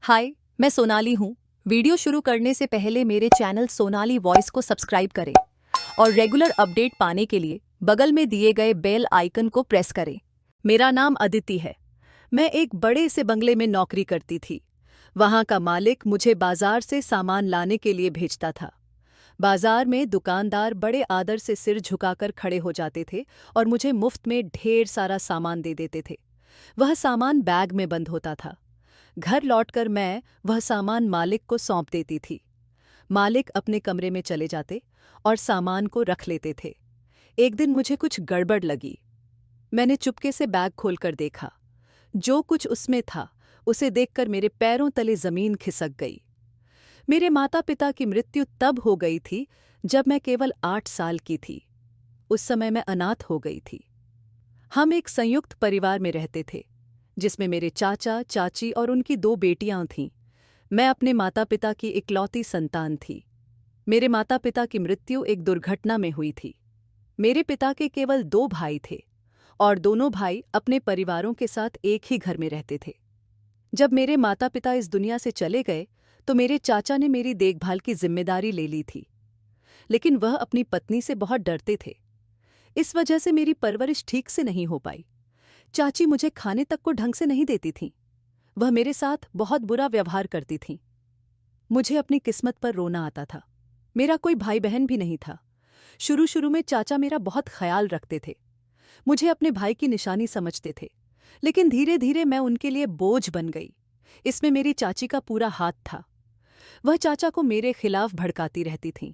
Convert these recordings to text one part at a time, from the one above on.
हाय, मैं सोनाली हूँ। वीडियो शुरू करने से पहले मेरे चैनल सोनाली वॉइस को सब्सक्राइब करें और रेगुलर अपडेट पाने के लिए बगल में दिए गए बेल आइकन को प्रेस करें। मेरा नाम अदिति है। मैं एक बड़े से बंगले में नौकरी करती थी। वहाँ का मालिक मुझे बाजार से सामान लाने के लिए भेजता था। बाजार में दुकानदार बड़े आदर से सिर झुकाकर खड़े हो जाते थे और मुझे मुफ्त में ढेर सारा सामान दे देते थे। वह सामान बैग में बंद होता था। घर लौटकर मैं वह सामान मालिक को सौंप देती थी। मालिक अपने कमरे में चले जाते और सामान को रख लेते थे। एक दिन मुझे कुछ गड़बड़ लगी। मैंने चुपके से बैग खोलकर देखा। जो कुछ उसमें था उसे देखकर मेरे पैरों तले जमीन खिसक गई। मेरे माता पिता की मृत्यु तब हो गई थी जब मैं केवल 8 साल की थी। उस समय मैं अनाथ हो गई थी। हम एक संयुक्त परिवार में रहते थे जिसमें मेरे चाचा चाची और उनकी 2 बेटियां थीं। मैं अपने माता पिता की इकलौती संतान थी। मेरे माता पिता की मृत्यु एक दुर्घटना में हुई थी। मेरे पिता के केवल 2 भाई थे और दोनों भाई अपने परिवारों के साथ एक ही घर में रहते थे। जब मेरे माता पिता इस दुनिया से चले गए तो मेरे चाचा ने मेरी देखभाल की जिम्मेदारी ले ली थी, लेकिन वह अपनी पत्नी से बहुत डरते थे। इस वजह से मेरी परवरिश ठीक से नहीं हो पाई। चाची मुझे खाने तक को ढंग से नहीं देती थीं। वह मेरे साथ बहुत बुरा व्यवहार करती थीं। मुझे अपनी किस्मत पर रोना आता था। मेरा कोई भाई बहन भी नहीं था। शुरू शुरू में चाचा मेरा बहुत ख्याल रखते थे। मुझे अपने भाई की निशानी समझते थे, लेकिन धीरे धीरे मैं उनके लिए बोझ बन गई। इसमें मेरी चाची का पूरा हाथ था। वह चाचा को मेरे खिलाफ भड़काती रहती थीं।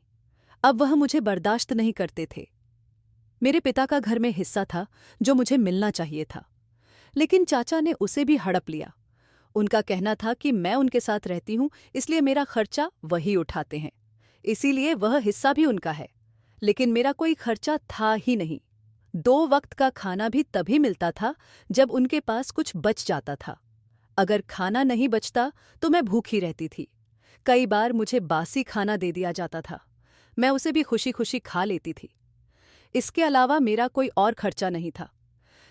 अब वह मुझे बर्दाश्त नहीं करते थे। मेरे पिता का घर में हिस्सा था जो मुझे मिलना चाहिए था, लेकिन चाचा ने उसे भी हड़प लिया। उनका कहना था कि मैं उनके साथ रहती हूं, इसलिए मेरा खर्चा वही उठाते हैं, इसीलिए वह हिस्सा भी उनका है। लेकिन मेरा कोई खर्चा था ही नहीं। 2 वक्त का खाना भी तभी मिलता था जब उनके पास कुछ बच जाता था। अगर खाना नहीं बचता तो मैं भूखी रहती थी। कई बार मुझे बासी खाना दे दिया जाता था। मैं उसे भी खुशी खुशी खा लेती थी। इसके अलावा मेरा कोई और खर्चा नहीं था।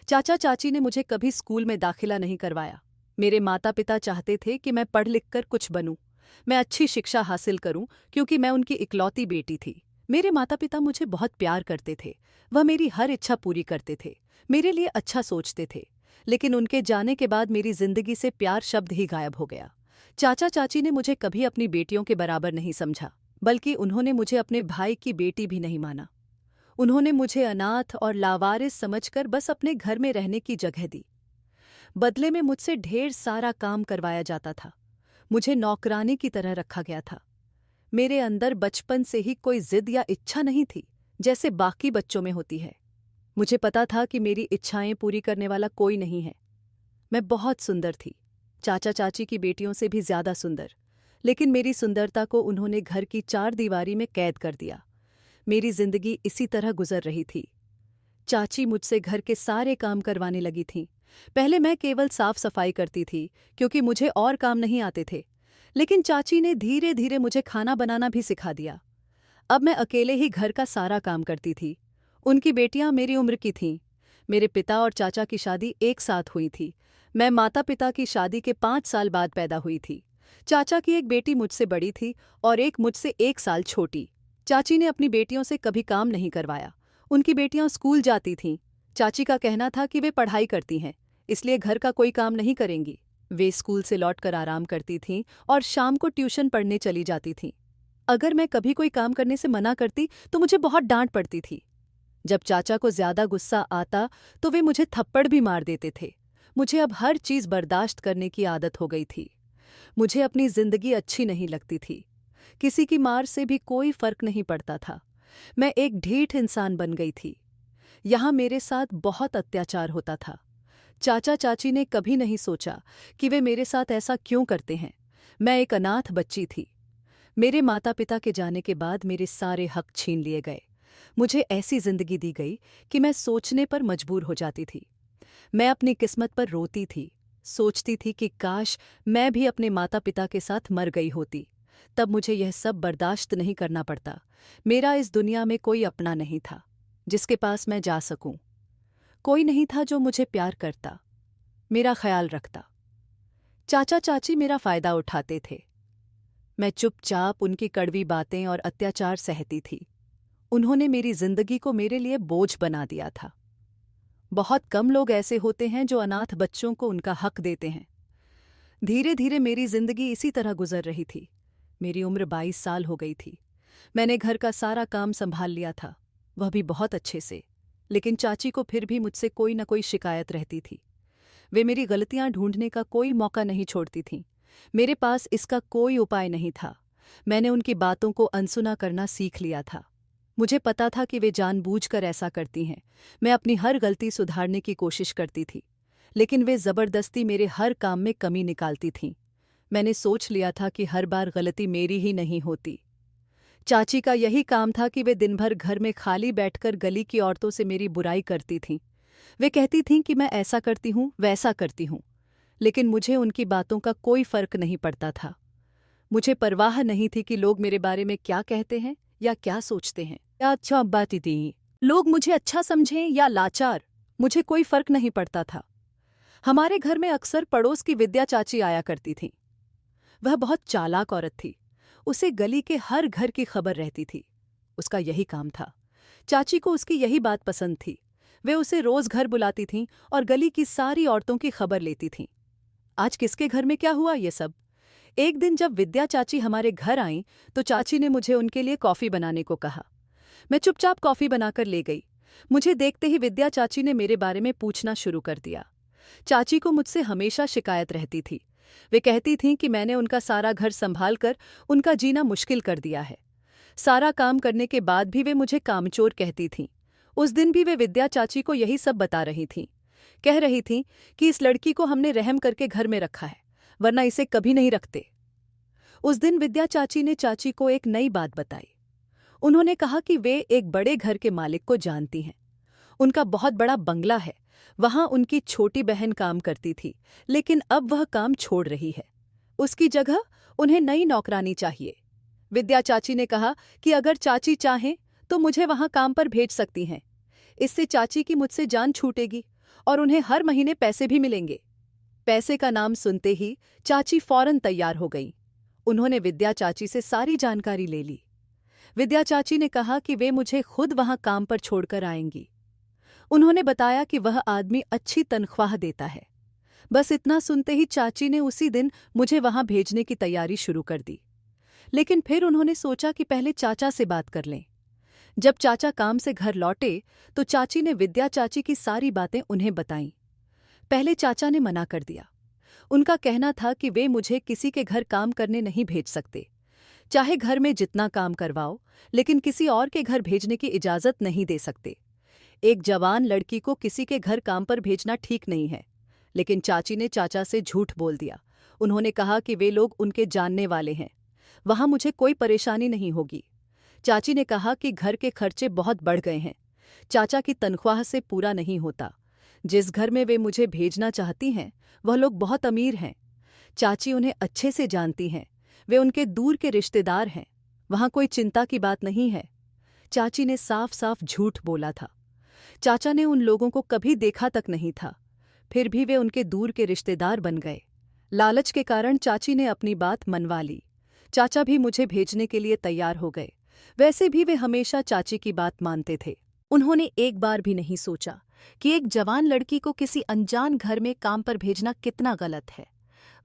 चाचा चाची ने मुझे कभी स्कूल में दाखिला नहीं करवाया। मेरे माता पिता चाहते थे कि मैं पढ़ लिख कर कुछ बनूं, मैं अच्छी शिक्षा हासिल करूं, क्योंकि मैं उनकी इकलौती बेटी थी। मेरे माता पिता मुझे बहुत प्यार करते थे। वह मेरी हर इच्छा पूरी करते थे, मेरे लिए अच्छा सोचते थे। लेकिन उनके जाने के बाद मेरी जिंदगी से प्यार शब्द ही गायब हो गया। चाचा चाची ने मुझे कभी अपनी बेटियों के बराबर नहीं समझा, बल्कि उन्होंने मुझे अपने भाई की बेटी भी नहीं माना। उन्होंने मुझे अनाथ और लावारिस समझकर बस अपने घर में रहने की जगह दी। बदले में मुझसे ढेर सारा काम करवाया जाता था। मुझे नौकरानी की तरह रखा गया था। मेरे अंदर बचपन से ही कोई जिद या इच्छा नहीं थी, जैसे बाकी बच्चों में होती है। मुझे पता था कि मेरी इच्छाएं पूरी करने वाला कोई नहीं है। मैं बहुत सुंदर थी, चाचा चाची की बेटियों से भी ज्यादा सुंदर। लेकिन मेरी सुंदरता को उन्होंने घर की 4 दीवारी में कैद कर दिया। मेरी जिंदगी इसी तरह गुजर रही थी। चाची मुझसे घर के सारे काम करवाने लगी थीं। पहले मैं केवल साफ सफाई करती थी, क्योंकि मुझे और काम नहीं आते थे। लेकिन चाची ने धीरे धीरे मुझे खाना बनाना भी सिखा दिया। अब मैं अकेले ही घर का सारा काम करती थी। उनकी बेटियां मेरी उम्र की थीं। मेरे पिता और चाचा की शादी एक साथ हुई थी। मैं माता पिता की शादी के 5 साल बाद पैदा हुई थी। चाचा की एक बेटी मुझसे बड़ी थी और एक मुझसे 1 साल छोटी। चाची ने अपनी बेटियों से कभी काम नहीं करवाया। उनकी बेटियां स्कूल जाती थीं। चाची का कहना था कि वे पढ़ाई करती हैं, इसलिए घर का कोई काम नहीं करेंगी। वे स्कूल से लौटकर आराम करती थीं और शाम को ट्यूशन पढ़ने चली जाती थीं। अगर मैं कभी कोई काम करने से मना करती तो मुझे बहुत डांट पड़ती थी। जब चाचा को ज्यादा गुस्सा आता तो वे मुझे थप्पड़ भी मार देते थे। मुझे अब हर चीज बर्दाश्त करने की आदत हो गई थी। मुझे अपनी जिंदगी अच्छी नहीं लगती थी। किसी की मार से भी कोई फर्क नहीं पड़ता था। मैं एक ढीठ इंसान बन गई थी। यहाँ मेरे साथ बहुत अत्याचार होता था। चाचा चाची ने कभी नहीं सोचा कि वे मेरे साथ ऐसा क्यों करते हैं। मैं एक अनाथ बच्ची थी। मेरे माता पिता के जाने के बाद मेरे सारे हक छीन लिए गए। मुझे ऐसी जिंदगी दी गई कि मैं सोचने पर मजबूर हो जाती थी। मैं अपनी किस्मत पर रोती थी, सोचती थी कि काश मैं भी अपने माता पिता के साथ मर गई होती। तब मुझे यह सब बर्दाश्त नहीं करना पड़ता। मेरा इस दुनिया में कोई अपना नहीं था जिसके पास मैं जा सकूं। कोई नहीं था जो मुझे प्यार करता, मेरा ख्याल रखता। चाचा चाची मेरा फायदा उठाते थे। मैं चुपचाप उनकी कड़वी बातें और अत्याचार सहती थी। उन्होंने मेरी जिंदगी को मेरे लिए बोझ बना दिया था। बहुत कम लोग ऐसे होते हैं जो अनाथ बच्चों को उनका हक देते हैं। धीरे धीरे मेरी जिंदगी इसी तरह गुजर रही थी। मेरी उम्र 22 साल हो गई थी। मैंने घर का सारा काम संभाल लिया था, वह भी बहुत अच्छे से। लेकिन चाची को फिर भी मुझसे कोई न कोई शिकायत रहती थी। वे मेरी गलतियां ढूंढने का कोई मौका नहीं छोड़ती थीं। मेरे पास इसका कोई उपाय नहीं था। मैंने उनकी बातों को अनसुना करना सीख लिया था। मुझे पता था कि वे जानबूझकर ऐसा करती हैं। मैं अपनी हर गलती सुधारने की कोशिश करती थी, लेकिन वे जबरदस्ती मेरे हर काम में कमी निकालती थीं। मैंने सोच लिया था कि हर बार गलती मेरी ही नहीं होती। चाची का यही काम था कि वे दिन भर घर में खाली बैठकर गली की औरतों से मेरी बुराई करती थीं। वे कहती थीं कि मैं ऐसा करती हूँ, वैसा करती हूँ, लेकिन मुझे उनकी बातों का कोई फर्क नहीं पड़ता था। मुझे परवाह नहीं थी कि लोग मेरे बारे में क्या कहते हैं या क्या सोचते हैं। क्या अच्छा बात थी, लोग मुझे अच्छा समझें या लाचार, मुझे कोई फर्क नहीं पड़ता था। हमारे घर में अक्सर पड़ोस की विद्या चाची आया करती थीं। वह बहुत चालाक औरत थी। उसे गली के हर घर की खबर रहती थी। उसका यही काम था। चाची को उसकी यही बात पसंद थी। वे उसे रोज घर बुलाती थीं और गली की सारी औरतों की खबर लेती थीं। आज किसके घर में क्या हुआ ये सब। एक दिन जब विद्या चाची हमारे घर आईं तो चाची ने मुझे उनके लिए कॉफी बनाने को कहा। मैं चुपचाप कॉफी बनाकर ले गई। मुझे देखते ही विद्या चाची ने मेरे बारे में पूछना शुरू कर दिया। चाची को मुझसे हमेशा शिकायत रहती थी। वे कहती थीं कि मैंने उनका सारा घर संभाल कर उनका जीना मुश्किल कर दिया है। सारा काम करने के बाद भी वे मुझे कामचोर कहती थीं। उस दिन भी वे विद्या चाची को यही सब बता रही थीं। कह रही थीं कि इस लड़की को हमने रहम करके घर में रखा है, वरना इसे कभी नहीं रखते। उस दिन विद्या चाची ने चाची को एक नई बात बताई। उन्होंने कहा कि वे एक बड़े घर के मालिक को जानती हैं। उनका बहुत बड़ा बंगला है। वहां उनकी छोटी बहन काम करती थी, लेकिन अब वह काम छोड़ रही है। उसकी जगह उन्हें नई नौकरानी चाहिए। विद्या चाची ने कहा कि अगर चाची चाहें तो मुझे वहां काम पर भेज सकती हैं। इससे चाची की मुझसे जान छूटेगी और उन्हें हर महीने पैसे भी मिलेंगे। पैसे का नाम सुनते ही चाची फौरन तैयार हो गई। उन्होंने विद्या चाची से सारी जानकारी ले ली। विद्या चाची ने कहा कि वे मुझे खुद वहां काम पर छोड़कर आएंगी। उन्होंने बताया कि वह आदमी अच्छी तनख्वाह देता है। बस इतना सुनते ही चाची ने उसी दिन मुझे वहां भेजने की तैयारी शुरू कर दी। लेकिन फिर उन्होंने सोचा कि पहले चाचा से बात कर लें। जब चाचा काम से घर लौटे तो चाची ने विद्या चाची की सारी बातें उन्हें बताईं। पहले चाचा ने मना कर दिया। उनका कहना था कि वे मुझे किसी के घर काम करने नहीं भेज सकते। चाहे घर में जितना काम करवाओ, लेकिन किसी और के घर भेजने की इजाजत नहीं दे सकते। एक जवान लड़की को किसी के घर काम पर भेजना ठीक नहीं है। लेकिन चाची ने चाचा से झूठ बोल दिया। उन्होंने कहा कि वे लोग उनके जानने वाले हैं, वहां मुझे कोई परेशानी नहीं होगी। चाची ने कहा कि घर के खर्चे बहुत बढ़ गए हैं, चाचा की तनख्वाह से पूरा नहीं होता। जिस घर में वे मुझे भेजना चाहती हैं वह लोग बहुत अमीर हैं। चाची उन्हें अच्छे से जानती हैं, वे उनके दूर के रिश्तेदार हैं, वहां कोई चिंता की बात नहीं है। चाची ने साफ साफ झूठ बोला था। चाचा ने उन लोगों को कभी देखा तक नहीं था, फिर भी वे उनके दूर के रिश्तेदार बन गए। लालच के कारण चाची ने अपनी बात मनवा ली। चाचा भी मुझे भेजने के लिए तैयार हो गए। वैसे भी वे हमेशा चाची की बात मानते थे। उन्होंने एक बार भी नहीं सोचा कि एक जवान लड़की को किसी अनजान घर में काम पर भेजना कितना गलत है,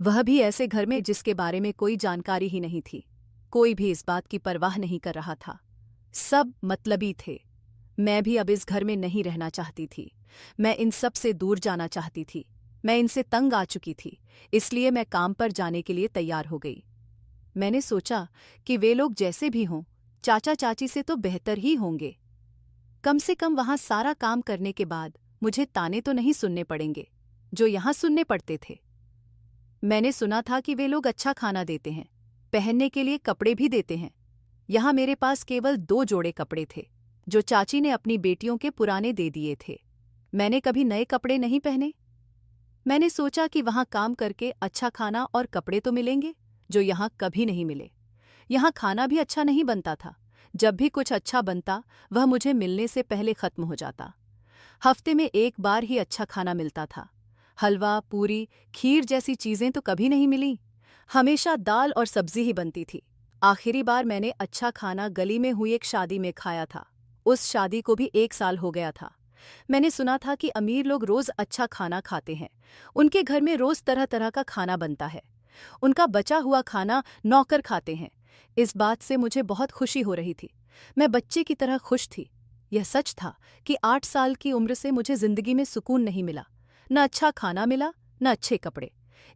वह भी ऐसे घर में जिसके बारे में कोई जानकारी ही नहीं थी। कोई भी इस बात की परवाह नहीं कर रहा था। सब मतलबी थे। मैं भी अब इस घर में नहीं रहना चाहती थी। मैं इन सब से दूर जाना चाहती थी। मैं इनसे तंग आ चुकी थी, इसलिए मैं काम पर जाने के लिए तैयार हो गई। मैंने सोचा कि वे लोग जैसे भी हों, चाचा चाची से तो बेहतर ही होंगे। कम से कम वहां सारा काम करने के बाद मुझे ताने तो नहीं सुनने पड़ेंगे जो यहां सुनने पड़ते थे। मैंने सुना था कि वे लोग अच्छा खाना देते हैं, पहनने के लिए कपड़े भी देते हैं। यहां मेरे पास केवल 2 जोड़े कपड़े थे जो चाची ने अपनी बेटियों के पुराने दे दिए थे। मैंने कभी नए कपड़े नहीं पहने। मैंने सोचा कि वहां काम करके अच्छा खाना और कपड़े तो मिलेंगे जो यहां कभी नहीं मिले। यहां खाना भी अच्छा नहीं बनता था। जब भी कुछ अच्छा बनता वह मुझे मिलने से पहले खत्म हो जाता। हफ्ते में एक बार ही अच्छा खाना मिलता था। हलवा, पूरी, खीर जैसी चीजें तो कभी नहीं मिली। हमेशा दाल और सब्जी ही बनती थी। आखिरी बार मैंने अच्छा खाना गली में हुई एक शादी में खाया था। उस शादी को भी 1 साल हो गया था। मैंने सुना था कि अमीर लोग रोज अच्छा खाना खाते हैं। उनके घर में रोज तरह तरह का खाना बनता है। उनका बचा हुआ खाना नौकर खाते हैं। इस बात से मुझे बहुत खुशी हो रही थी। मैं बच्चे की तरह खुश थी। यह सच था कि 8 साल की उम्र से मुझे जिंदगी में सुकून नहीं मिला। न अच्छा खाना मिला, न अच्छे कपड़े।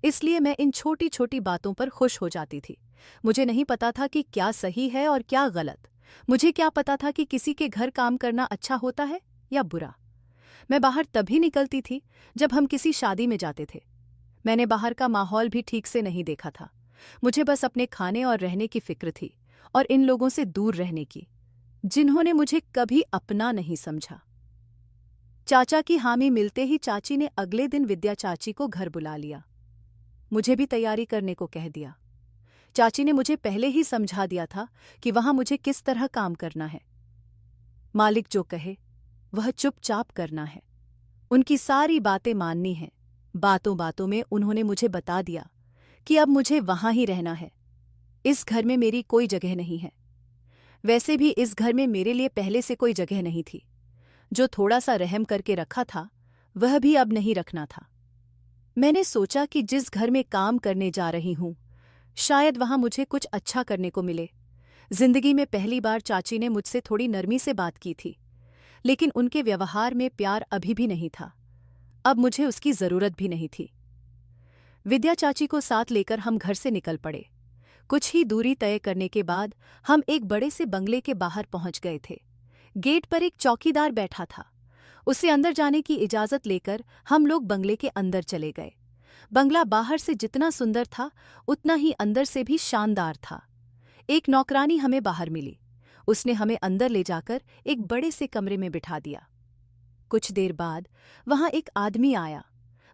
इसलिए मैं इन छोटी छोटी बातों पर खुश हो जाती थी। मुझे नहीं पता था कि क्या सही है और क्या गलत। मुझे क्या पता था कि किसी के घर काम करना अच्छा होता है या बुरा। मैं बाहर तभी निकलती थी जब हम किसी शादी में जाते थे। मैंने बाहर का माहौल भी ठीक से नहीं देखा था। मुझे बस अपने खाने और रहने की फिक्र थी, और इन लोगों से दूर रहने की जिन्होंने मुझे कभी अपना नहीं समझा। चाचा की हामी मिलते ही चाची ने अगले दिन विद्या चाची को घर बुला लिया। मुझे भी तैयारी करने को कह दिया। चाची ने मुझे पहले ही समझा दिया था कि वहां मुझे किस तरह काम करना है। मालिक जो कहे वह चुपचाप करना है। उनकी सारी बातें माननी हैं। बातों बातों में उन्होंने मुझे बता दिया कि अब मुझे वहां ही रहना है। इस घर में मेरी कोई जगह नहीं है। वैसे भी इस घर में मेरे लिए पहले से कोई जगह नहीं थी। जो थोड़ा सा रहम करके रखा था वह भी अब नहीं रखना था। मैंने सोचा कि जिस घर में काम करने जा रही हूं, शायद वहां मुझे कुछ अच्छा करने को मिले। जिंदगी में पहली बार चाची ने मुझसे थोड़ी नरमी से बात की थी, लेकिन उनके व्यवहार में प्यार अभी भी नहीं था। अब मुझे उसकी जरूरत भी नहीं थी। विद्या चाची को साथ लेकर हम घर से निकल पड़े। कुछ ही दूरी तय करने के बाद हम एक बड़े से बंगले के बाहर पहुंच गए थे। गेट पर एक चौकीदार बैठा था। उसे अंदर जाने की इजाजत लेकर हम लोग बंगले के अंदर चले गए। बंगला बाहर से जितना सुंदर था, उतना ही अंदर से भी शानदार था। एक नौकरानी हमें बाहर मिली। उसने हमें अंदर ले जाकर एक बड़े से कमरे में बिठा दिया। कुछ देर बाद वहां एक आदमी आया।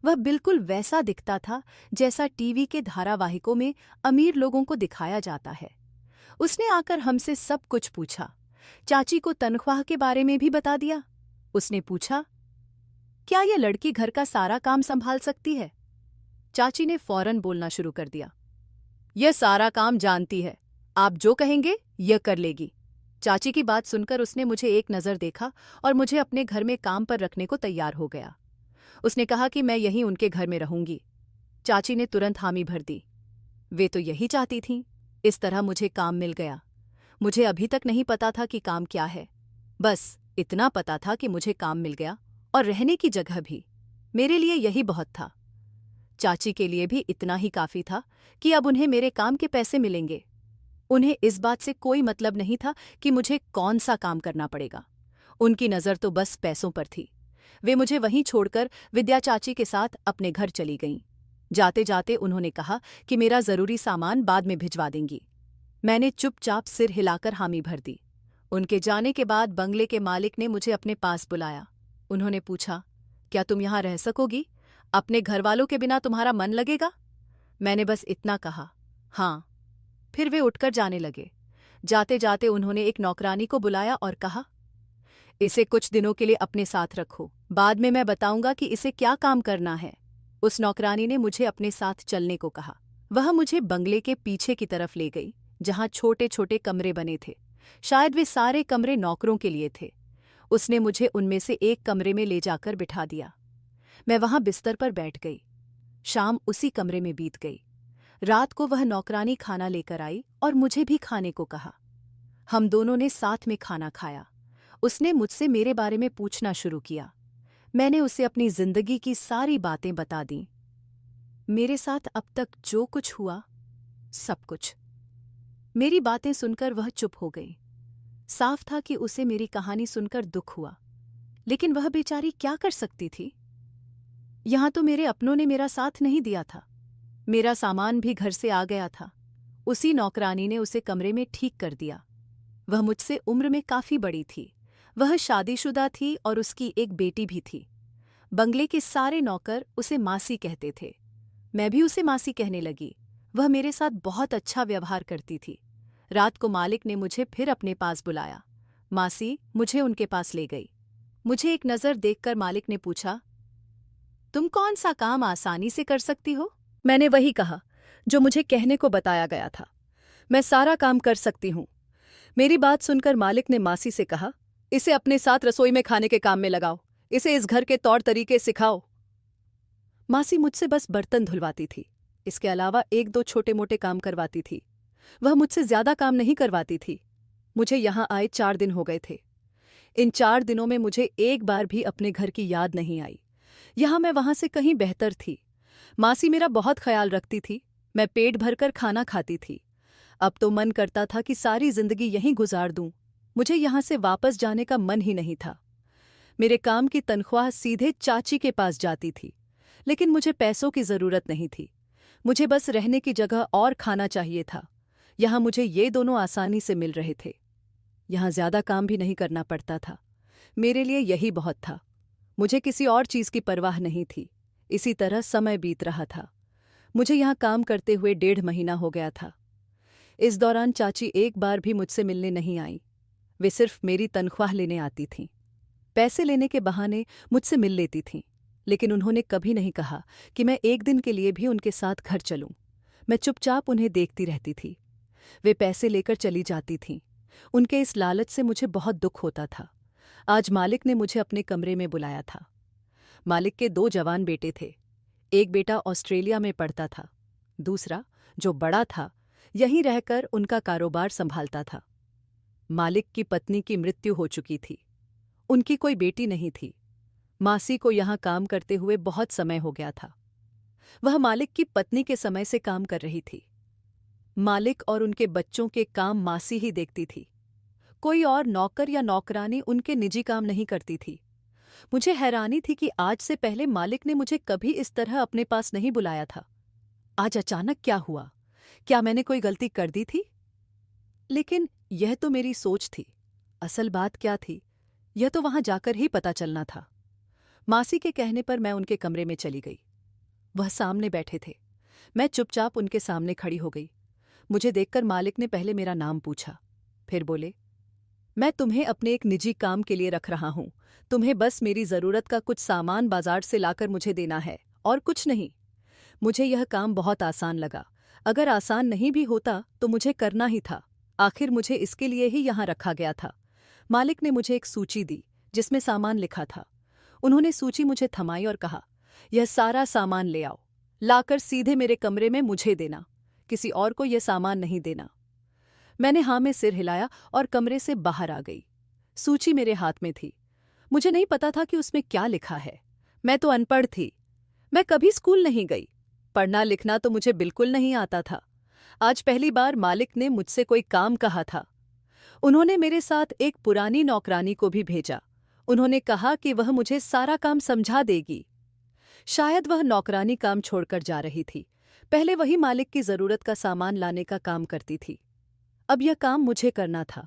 वह बिल्कुल वैसा दिखता था जैसा टीवी के धारावाहिकों में अमीर लोगों को दिखाया जाता है। उसने आकर हमसे सब कुछ पूछा। चाची को तनख्वाह के बारे में भी बता दिया। उसने पूछा, क्या यह लड़की घर का सारा काम संभाल सकती है? चाची ने फौरन बोलना शुरू कर दिया, यह सारा काम जानती है, आप जो कहेंगे यह कर लेगी। चाची की बात सुनकर उसने मुझे एक नज़र देखा और मुझे अपने घर में काम पर रखने को तैयार हो गया। उसने कहा कि मैं यहीं उनके घर में रहूंगी। चाची ने तुरंत हामी भर दी। वे तो यही चाहती थीं। इस तरह मुझे काम मिल गया। मुझे अभी तक नहीं पता था कि काम क्या है। बस इतना पता था कि मुझे काम मिल गया, और रहने की जगह भी। मेरे लिए यही बहुत था। चाची के लिए भी इतना ही काफी था कि अब उन्हें मेरे काम के पैसे मिलेंगे। उन्हें इस बात से कोई मतलब नहीं था कि मुझे कौन सा काम करना पड़ेगा। उनकी नज़र तो बस पैसों पर थी। वे मुझे वहीं छोड़कर विद्या चाची के साथ अपने घर चली गईं। जाते जाते उन्होंने कहा कि मेरा ज़रूरी सामान बाद में भिजवा देंगी। मैंने चुपचाप सिर हिलाकर हामी भर दी। उनके जाने के बाद बंगले के मालिक ने मुझे अपने पास बुलाया। उन्होंने पूछा, क्या तुम यहाँ रह सकोगी? अपने घरवालों के बिना तुम्हारा मन लगेगा? मैंने बस इतना कहा, हाँ। फिर वे उठकर जाने लगे। जाते जाते उन्होंने एक नौकरानी को बुलाया और कहा, इसे कुछ दिनों के लिए अपने साथ रखो, बाद में मैं बताऊंगा कि इसे क्या काम करना है। उस नौकरानी ने मुझे अपने साथ चलने को कहा। वह मुझे बंगले के पीछे की तरफ ले गई, जहां छोटे छोटे कमरे बने थे। शायद वे सारे कमरे नौकरों के लिए थे। उसने मुझे उनमें से एक कमरे में ले जाकर बिठा दिया। मैं वहां बिस्तर पर बैठ गई। शाम उसी कमरे में बीत गई। रात को वह नौकरानी खाना लेकर आई और मुझे भी खाने को कहा। हम दोनों ने साथ में खाना खाया। उसने मुझसे मेरे बारे में पूछना शुरू किया। मैंने उसे अपनी जिंदगी की सारी बातें बता दीं। मेरे साथ अब तक जो कुछ हुआ, सब कुछ। मेरी बातें सुनकर वह चुप हो गई। साफ था कि उसे मेरी कहानी सुनकर दुख हुआ, लेकिन वह बेचारी क्या कर सकती थी? यहां तो मेरे अपनों ने मेरा साथ नहीं दिया था। मेरा सामान भी घर से आ गया था। उसी नौकरानी ने उसे कमरे में ठीक कर दिया। वह मुझसे उम्र में काफी बड़ी थी। वह शादीशुदा थी और उसकी एक बेटी भी थी। बंगले के सारे नौकर उसे मासी कहते थे। मैं भी उसे मासी कहने लगी। वह मेरे साथ बहुत अच्छा व्यवहार करती थी। रात को मालिक ने मुझे फिर अपने पास बुलाया। मासी मुझे उनके पास ले गई। मुझे एक नज़र देखकर मालिक ने पूछा, तुम कौन सा काम आसानी से कर सकती हो? मैंने वही कहा जो मुझे कहने को बताया गया था। मैं सारा काम कर सकती हूँ। मेरी बात सुनकर मालिक ने मासी से कहा, इसे अपने साथ रसोई में खाने के काम में लगाओ, इसे इस घर के तौर तरीके सिखाओ। मासी मुझसे बस बर्तन धुलवाती थी, इसके अलावा एक दो छोटे मोटे काम करवाती थी। वह मुझसे ज्यादा काम नहीं करवाती थी। मुझे यहाँ आए 4 दिन हो गए थे। इन 4 दिनों में मुझे एक बार भी अपने घर की याद नहीं आई। यहाँ मैं वहां से कहीं बेहतर थी। मासी मेरा बहुत ख्याल रखती थी, मैं पेट भरकर खाना खाती थी। अब तो मन करता था कि सारी जिंदगी यहीं गुजार दूं। मुझे यहाँ से वापस जाने का मन ही नहीं था। मेरे काम की तनख्वाह सीधे चाची के पास जाती थी, लेकिन मुझे पैसों की जरूरत नहीं थी। मुझे बस रहने की जगह और खाना चाहिए था। यहाँ मुझे ये दोनों आसानी से मिल रहे थे। यहाँ ज्यादा काम भी नहीं करना पड़ता था। मेरे लिए यही बहुत था। मुझे किसी और चीज की परवाह नहीं थी। इसी तरह समय बीत रहा था। मुझे यहाँ काम करते हुए 1.5 महीना हो गया था। इस दौरान चाची एक बार भी मुझसे मिलने नहीं आई। वे सिर्फ मेरी तनख्वाह लेने आती थीं। पैसे लेने के बहाने मुझसे मिल लेती थीं, लेकिन उन्होंने कभी नहीं कहा कि मैं एक दिन के लिए भी उनके साथ घर चलूं। मैं चुपचाप उन्हें देखती रहती थी। वे पैसे लेकर चली जाती थीं। उनके इस लालच से मुझे बहुत दुख होता था। आज मालिक ने मुझे अपने कमरे में बुलाया था। मालिक के 2 जवान बेटे थे। एक बेटा ऑस्ट्रेलिया में पढ़ता था, दूसरा, जो बड़ा था, यहीं रहकर उनका कारोबार संभालता था। मालिक की पत्नी की मृत्यु हो चुकी थी। उनकी कोई बेटी नहीं थी। मासी को यहाँ काम करते हुए बहुत समय हो गया था। वह मालिक की पत्नी के समय से काम कर रही थी। मालिक और उनके बच्चों के काम मासी ही देखती थी। कोई और नौकर या नौकरानी उनके निजी काम नहीं करती थी। मुझे हैरानी थी कि आज से पहले मालिक ने मुझे कभी इस तरह अपने पास नहीं बुलाया था। आज अचानक क्या हुआ? क्या मैंने कोई गलती कर दी थी? लेकिन यह तो मेरी सोच थी। असल बात क्या थी, यह तो वहां जाकर ही पता चलना था। मासी के कहने पर मैं उनके कमरे में चली गई। वह सामने बैठे थे। मैं चुपचाप उनके सामने खड़ी हो गई। मुझे देखकर मालिक ने पहले मेरा नाम पूछा, फिर बोले, मैं तुम्हें अपने एक निजी काम के लिए रख रहा हूं। तुम्हें बस मेरी जरूरत का कुछ सामान बाजार से लाकर मुझे देना है, और कुछ नहीं। मुझे यह काम बहुत आसान लगा। अगर आसान नहीं भी होता तो मुझे करना ही था। आखिर मुझे इसके लिए ही यहाँ रखा गया था। मालिक ने मुझे एक सूची दी जिसमें सामान लिखा था। उन्होंने सूची मुझे थमाई और कहा, यह सारा सामान ले आओ, लाकर सीधे मेरे कमरे में मुझे देना। किसी और को यह सामान नहीं देना। मैंने हाँ में सिर हिलाया और कमरे से बाहर आ गई। सूची मेरे हाथ में थी। मुझे नहीं पता था कि उसमें क्या लिखा है। मैं तो अनपढ़ थी। मैं कभी स्कूल नहीं गई। पढ़ना लिखना तो मुझे बिल्कुल नहीं आता था। आज पहली बार मालिक ने मुझसे कोई काम कहा था। उन्होंने मेरे साथ एक पुरानी नौकरानी को भी भेजा। उन्होंने कहा कि वह मुझे सारा काम समझा देगी। शायद वह नौकरानी काम छोड़कर जा रही थी। पहले वही मालिक की जरूरत का सामान लाने का काम करती थी। अब यह काम मुझे करना था।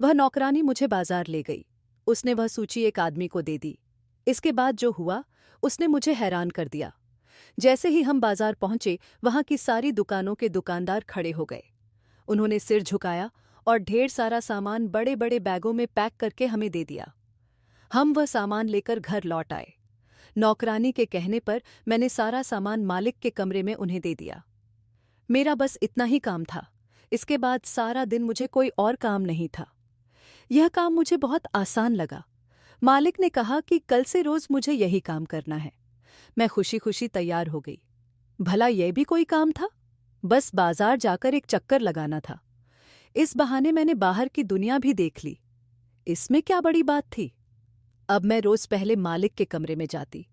वह नौकरानी मुझे बाजार ले गई। उसने वह सूची एक आदमी को दे दी। इसके बाद जो हुआ, उसने मुझे हैरान कर दिया। जैसे ही हम बाजार पहुंचे, वहां की सारी दुकानों के दुकानदार खड़े हो गए। उन्होंने सिर झुकाया और ढेर सारा सामान बड़े बड़े बैगों में पैक करके हमें दे दिया। हम वह सामान लेकर घर लौट आए। नौकरानी के कहने पर मैंने सारा सामान मालिक के कमरे में उन्हें दे दिया। मेरा बस इतना ही काम था। इसके बाद सारा दिन मुझे कोई और काम नहीं था। यह काम मुझे बहुत आसान लगा। मालिक ने कहा कि कल से रोज मुझे यही काम करना है। मैं खुशी खुशी तैयार हो गई। भला यह भी कोई काम था? बस बाजार जाकर एक चक्कर लगाना था। इस बहाने मैंने बाहर की दुनिया भी देख ली। इसमें क्या बड़ी बात थी? अब मैं रोज पहले मालिक के कमरे में जाती।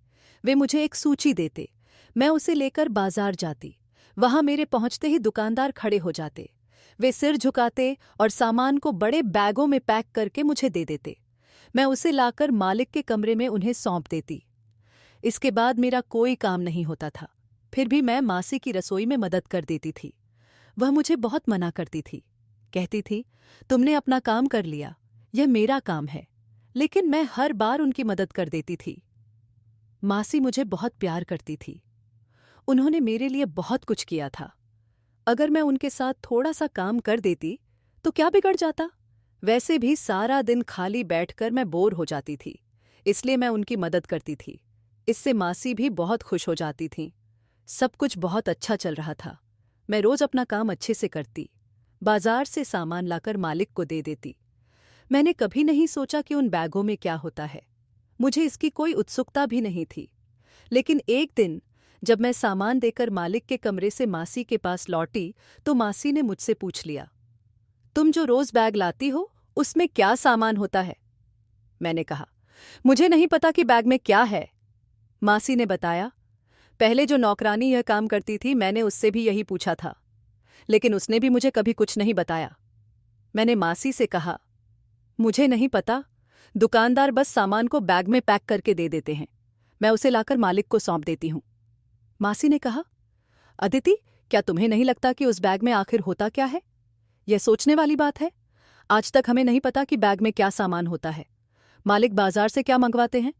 वे मुझे एक सूची देते। मैं उसे लेकर बाजार जाती। वहां मेरे पहुंचते ही दुकानदार खड़े हो जाते। वे सिर झुकाते और सामान को बड़े बैगों में पैक करके मुझे दे देते। मैं उसे लाकर मालिक के कमरे में उन्हें सौंप देती। इसके बाद मेरा कोई काम नहीं होता था। फिर भी मैं मासी की रसोई में मदद कर देती थी। वह मुझे बहुत मना करती थी। कहती थी, तुमने अपना काम कर लिया, यह मेरा काम है। लेकिन मैं हर बार उनकी मदद कर देती थी। मासी मुझे बहुत प्यार करती थी। उन्होंने मेरे लिए बहुत कुछ किया था। अगर मैं उनके साथ थोड़ा सा काम कर देती तो क्या बिगड़ जाता? वैसे भी सारा दिन खाली बैठकर मैं बोर हो जाती थी, इसलिए मैं उनकी मदद करती थी। इससे मासी भी बहुत खुश हो जाती थीं। सब कुछ बहुत अच्छा चल रहा था। मैं रोज अपना काम अच्छे से करती, बाजार से सामान लाकर मालिक को दे देती। मैंने कभी नहीं सोचा कि उन बैगों में क्या होता है। मुझे इसकी कोई उत्सुकता भी नहीं थी। लेकिन एक दिन जब मैं सामान देकर मालिक के कमरे से मासी के पास लौटी तो मासी ने मुझसे पूछ लिया, तुम जो रोज बैग लाती हो उसमें क्या सामान होता है? मैंने कहा, मुझे नहीं पता कि बैग में क्या है। मासी ने बताया, पहले जो नौकरानी यह काम करती थी मैंने उससे भी यही पूछा था, लेकिन उसने भी मुझे कभी कुछ नहीं बताया। मैंने मासी से कहा, मुझे नहीं पता, दुकानदार बस सामान को बैग में पैक करके दे देते हैं, मैं उसे लाकर मालिक को सौंप देती हूं। मासी ने कहा, अदिति, क्या तुम्हें नहीं लगता कि उस बैग में आखिर होता क्या है? यह सोचने वाली बात है। आज तक हमें नहीं पता कि बैग में क्या सामान होता है। मालिक बाजार से क्या मंगवाते हैं?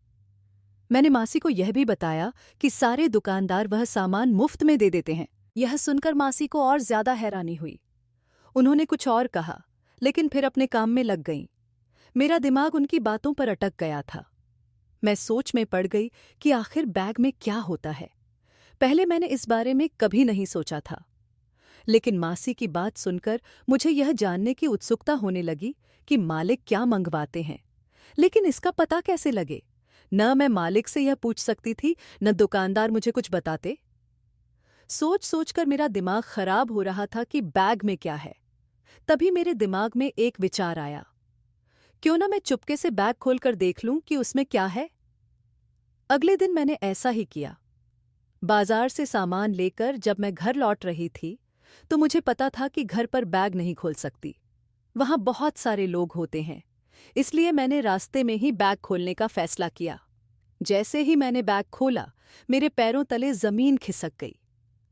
मैंने मासी को यह भी बताया कि सारे दुकानदार वह सामान मुफ्त में दे देते हैं। यह सुनकर मासी को और ज्यादा हैरानी हुई। उन्होंने कुछ और कहा, लेकिन फिर अपने काम में लग गईं। मेरा दिमाग उनकी बातों पर अटक गया था। मैं सोच में पड़ गई कि आखिर बैग में क्या होता है। पहले मैंने इस बारे में कभी नहीं सोचा था, लेकिन मासी की बात सुनकर मुझे यह जानने की उत्सुकता होने लगी कि मालिक क्या मंगवाते हैं। लेकिन इसका पता कैसे लगे? न मैं मालिक से यह पूछ सकती थी, न दुकानदार मुझे कुछ बताते। सोच सोचकर मेरा दिमाग खराब हो रहा था कि बैग में क्या है। तभी मेरे दिमाग में एक विचार आया, क्यों ना मैं चुपके से बैग खोलकर देख लूं कि उसमें क्या है। अगले दिन मैंने ऐसा ही किया। बाजार से सामान लेकर जब मैं घर लौट रही थी तो मुझे पता था कि घर पर बैग नहीं खोल सकती, वहां बहुत सारे लोग होते हैं। इसलिए मैंने रास्ते में ही बैग खोलने का फैसला किया। जैसे ही मैंने बैग खोला, मेरे पैरों तले जमीन खिसक गई।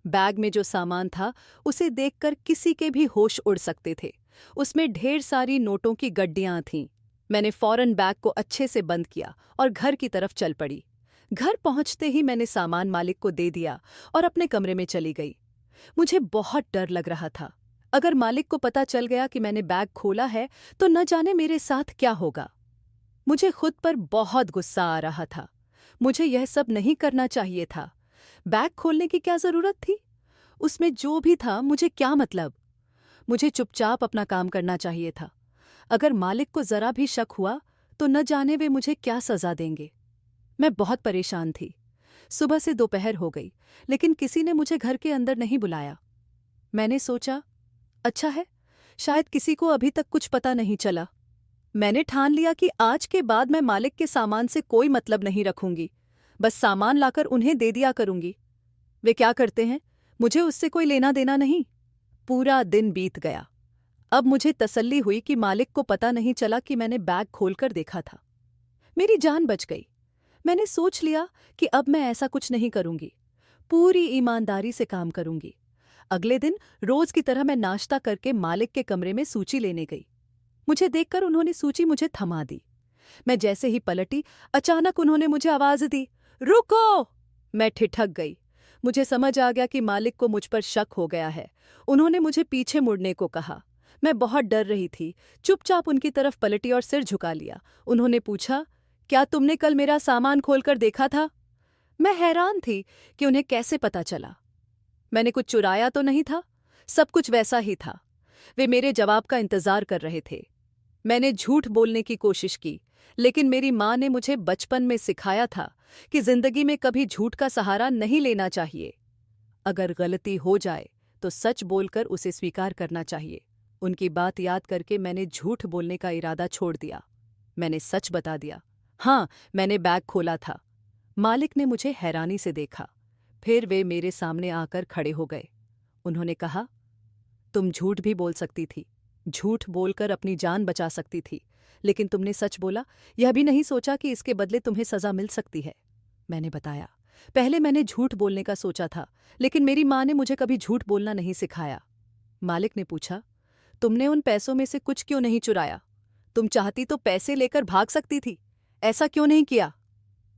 बैग में जो सामान था उसे देखकर किसी के भी होश उड़ सकते थे। उसमें ढेर सारी नोटों की गड्डियां थीं। मैंने फौरन बैग को अच्छे से बंद किया और घर की तरफ चल पड़ी। घर पहुंचते ही मैंने सामान मालिक को दे दिया और अपने कमरे में चली गई। मुझे बहुत डर लग रहा था। अगर मालिक को पता चल गया कि मैंने बैग खोला है तो न जाने मेरे साथ क्या होगा। मुझे खुद पर बहुत गुस्सा आ रहा था। मुझे यह सब नहीं करना चाहिए था। बैग खोलने की क्या जरूरत थी? उसमें जो भी था मुझे क्या मतलब? मुझे चुपचाप अपना काम करना चाहिए था। अगर मालिक को जरा भी शक हुआ तो न जाने वे मुझे क्या सजा देंगे। मैं बहुत परेशान थी। सुबह से दोपहर हो गई, लेकिन किसी ने मुझे घर के अंदर नहीं बुलाया। मैंने सोचा, अच्छा है, शायद किसी को अभी तक कुछ पता नहीं चला। मैंने ठान लिया कि आज के बाद मैं मालिक के सामान से कोई मतलब नहीं रखूंगी। बस सामान लाकर उन्हें दे दिया करूंगी। वे क्या करते हैं, मुझे उससे कोई लेना देना नहीं। पूरा दिन बीत गया। अब मुझे तसल्ली हुई कि मालिक को पता नहीं चला कि मैंने बैग खोलकर देखा था। मेरी जान बच गई। मैंने सोच लिया कि अब मैं ऐसा कुछ नहीं करूंगी। पूरी ईमानदारी से काम करूंगी। अगले दिन रोज की तरह मैं नाश्ता करके मालिक के कमरे में सूची लेने गई। मुझे देखकर उन्होंने सूची मुझे थमा दी। मैं जैसे ही पलटी, अचानक उन्होंने मुझे आवाज दी, रुको! मैं ठिठक गई। मुझे समझ आ गया कि मालिक को मुझ पर शक हो गया है। उन्होंने मुझे पीछे मुड़ने को कहा। मैं बहुत डर रही थी। चुपचाप उनकी तरफ पलटी और सिर झुका लिया। उन्होंने पूछा, क्या तुमने कल मेरा सामान खोलकर देखा था? मैं हैरान थी कि उन्हें कैसे पता चला। मैंने कुछ चुराया तो नहीं था। सब कुछ वैसा ही था। वे मेरे जवाब का इंतजार कर रहे थे। मैंने झूठ बोलने की कोशिश की, लेकिन मेरी माँ ने मुझे बचपन में सिखाया था कि जिंदगी में कभी झूठ का सहारा नहीं लेना चाहिए। अगर गलती हो जाए तो सच बोलकर उसे स्वीकार करना चाहिए। उनकी बात याद करके मैंने झूठ बोलने का इरादा छोड़ दिया। मैंने सच बता दिया, हाँ, मैंने बैग खोला था। मालिक ने मुझे हैरानी से देखा। फिर वे मेरे सामने आकर खड़े हो गए। उन्होंने कहा, तुम झूठ भी बोल सकती थी, झूठ बोलकर अपनी जान बचा सकती थी, लेकिन तुमने सच बोला, यह भी नहीं सोचा कि इसके बदले तुम्हें सजा मिल सकती है। मैंने बताया, पहले मैंने झूठ बोलने का सोचा था, लेकिन मेरी माँ ने मुझे कभी झूठ बोलना नहीं सिखाया। मालिक ने पूछा, तुमने उन पैसों में से कुछ क्यों नहीं चुराया? तुम चाहती तो पैसे लेकर भाग सकती थी, ऐसा क्यों नहीं किया?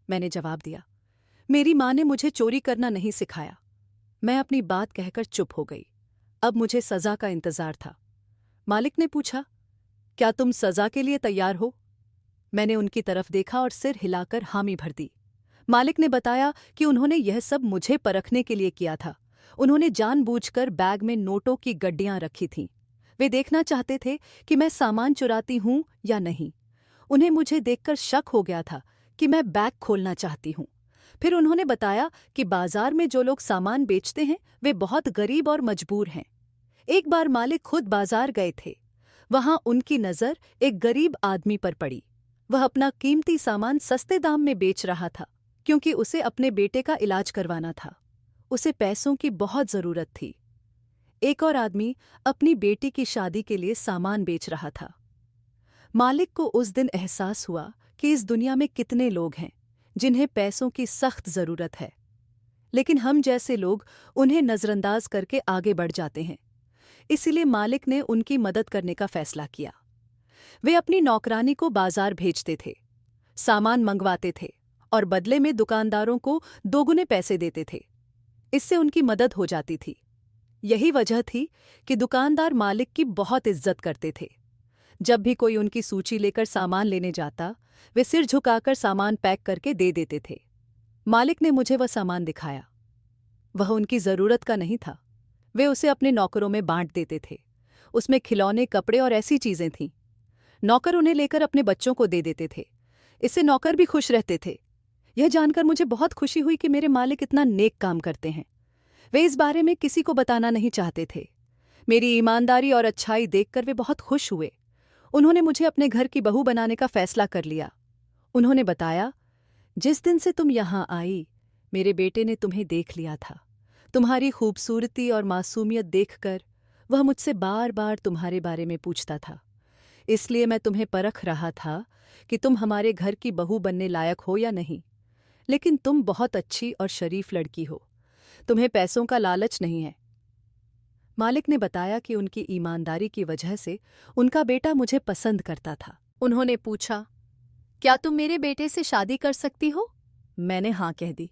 मैंने जवाब दिया, मेरी माँ ने मुझे चोरी करना नहीं सिखाया। मैं अपनी बात कहकर चुप हो गई। अब मुझे सजा का इंतजार था। मालिक ने पूछा, क्या तुम सजा के लिए तैयार हो? मैंने उनकी तरफ देखा और सिर हिलाकर हामी भर दी। मालिक ने बताया कि उन्होंने यह सब मुझे परखने के लिए किया था। उन्होंने जानबूझकर बैग में नोटों की गड्डियां रखी थीं। वे देखना चाहते थे कि मैं सामान चुराती हूं या नहीं। उन्हें मुझे देखकर शक हो गया था कि मैं बैग खोलना चाहती हूं। फिर उन्होंने बताया कि बाजार में जो लोग सामान बेचते हैं वे बहुत गरीब और मजबूर हैं। एक बार मालिक खुद बाजार गए थे। वहां उनकी नज़र एक गरीब आदमी पर पड़ी। वह अपना कीमती सामान सस्ते दाम में बेच रहा था क्योंकि उसे अपने बेटे का इलाज करवाना था। उसे पैसों की बहुत ज़रूरत थी। एक और आदमी अपनी बेटी की शादी के लिए सामान बेच रहा था। मालिक को उस दिन एहसास हुआ कि इस दुनिया में कितने लोग हैं जिन्हें पैसों की सख्त ज़रूरत है, लेकिन हम जैसे लोग उन्हें नज़रअंदाज करके आगे बढ़ जाते हैं। इसीलिए मालिक ने उनकी मदद करने का फैसला किया। वे अपनी नौकरानी को बाजार भेजते थे, सामान मंगवाते थे और बदले में दुकानदारों को दोगुने पैसे देते थे। इससे उनकी मदद हो जाती थी। यही वजह थी कि दुकानदार मालिक की बहुत इज्जत करते थे। जब भी कोई उनकी सूची लेकर सामान लेने जाता, वे सिर झुकाकर सामान पैक करके दे देते थे। मालिक ने मुझे वह सामान दिखाया। वह उनकी ज़रूरत का नहीं था। वे उसे अपने नौकरों में बांट देते थे। उसमें खिलौने, कपड़े और ऐसी चीज़ें थीं। नौकर उन्हें लेकर अपने बच्चों को दे देते थे। इससे नौकर भी खुश रहते थे। यह जानकर मुझे बहुत खुशी हुई कि मेरे मालिक इतना नेक काम करते हैं। वे इस बारे में किसी को बताना नहीं चाहते थे। मेरी ईमानदारी और अच्छाई देखकर वे बहुत खुश हुए। उन्होंने मुझे अपने घर की बहू बनाने का फैसला कर लिया। उन्होंने बताया, जिस दिन से तुम यहाँ आई, मेरे बेटे ने तुम्हें देख लिया था। तुम्हारी खूबसूरती और मासूमियत देखकर वह मुझसे बार बार तुम्हारे बारे में पूछता था। इसलिए मैं तुम्हें परख रहा था कि तुम हमारे घर की बहू बनने लायक हो या नहीं। लेकिन तुम बहुत अच्छी और शरीफ लड़की हो। तुम्हें पैसों का लालच नहीं है। मालिक ने बताया कि उनकी ईमानदारी की वजह से उनका बेटा मुझे पसंद करता था। उन्होंने पूछा, क्या तुम मेरे बेटे से शादी कर सकती हो? मैंने हाँ कह दी।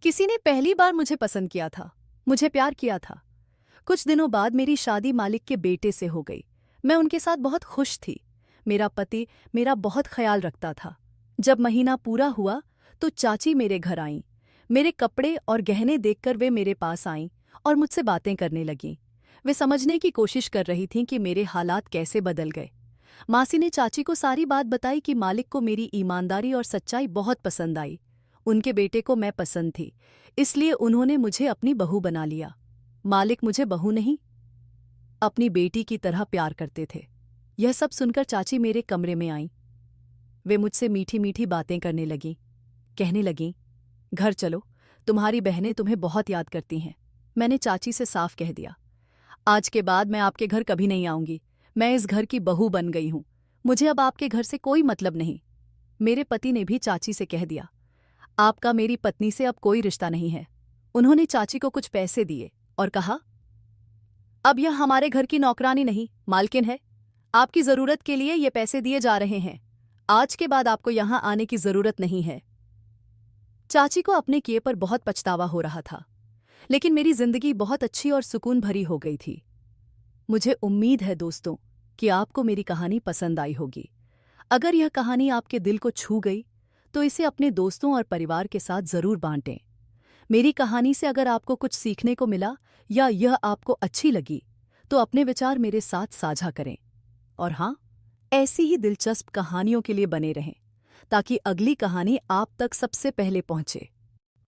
किसी ने पहली बार मुझे पसंद किया था, मुझे प्यार किया था। कुछ दिनों बाद मेरी शादी मालिक के बेटे से हो गई। मैं उनके साथ बहुत खुश थी। मेरा पति मेरा बहुत ख्याल रखता था। जब महीना पूरा हुआ तो चाची मेरे घर आईं। मेरे कपड़े और गहने देखकर वे मेरे पास आईं और मुझसे बातें करने लगीं। वे समझने की कोशिश कर रही थीं कि मेरे हालात कैसे बदल गए। मासी ने चाची को सारी बात बताई कि मालिक को मेरी ईमानदारी और सच्चाई बहुत पसंद आई। उनके बेटे को मैं पसंद थी, इसलिए उन्होंने मुझे अपनी बहू बना लिया। मालिक मुझे बहू नहीं, अपनी बेटी की तरह प्यार करते थे। यह सब सुनकर चाची मेरे कमरे में आईं। वे मुझसे मीठी मीठी बातें करने लगीं। कहने लगीं, घर चलो, तुम्हारी बहनें तुम्हें बहुत याद करती हैं। मैंने चाची से साफ कह दिया, आज के बाद मैं आपके घर कभी नहीं आऊंगी। मैं इस घर की बहू बन गई हूं। मुझे अब आपके घर से कोई मतलब नहीं। मेरे पति ने भी चाची से कह दिया, आपका मेरी पत्नी से अब कोई रिश्ता नहीं है। उन्होंने चाची को कुछ पैसे दिए और कहा, अब यह हमारे घर की नौकरानी नहीं, मालकिन है। आपकी ज़रूरत के लिए ये पैसे दिए जा रहे हैं। आज के बाद आपको यहाँ आने की ज़रूरत नहीं है। चाची को अपने किए पर बहुत पछतावा हो रहा था, लेकिन मेरी जिंदगी बहुत अच्छी और सुकून भरी हो गई थी। मुझे उम्मीद है दोस्तों कि आपको मेरी कहानी पसंद आई होगी। अगर यह कहानी आपके दिल को छू गई तो इसे अपने दोस्तों और परिवार के साथ ज़रूर बांटें। मेरी कहानी से अगर आपको कुछ सीखने को मिला या यह आपको अच्छी लगी तो अपने विचार मेरे साथ साझा करें। और हाँ, ऐसी ही दिलचस्प कहानियों के लिए बने रहें ताकि अगली कहानी आप तक सबसे पहले पहुंचे।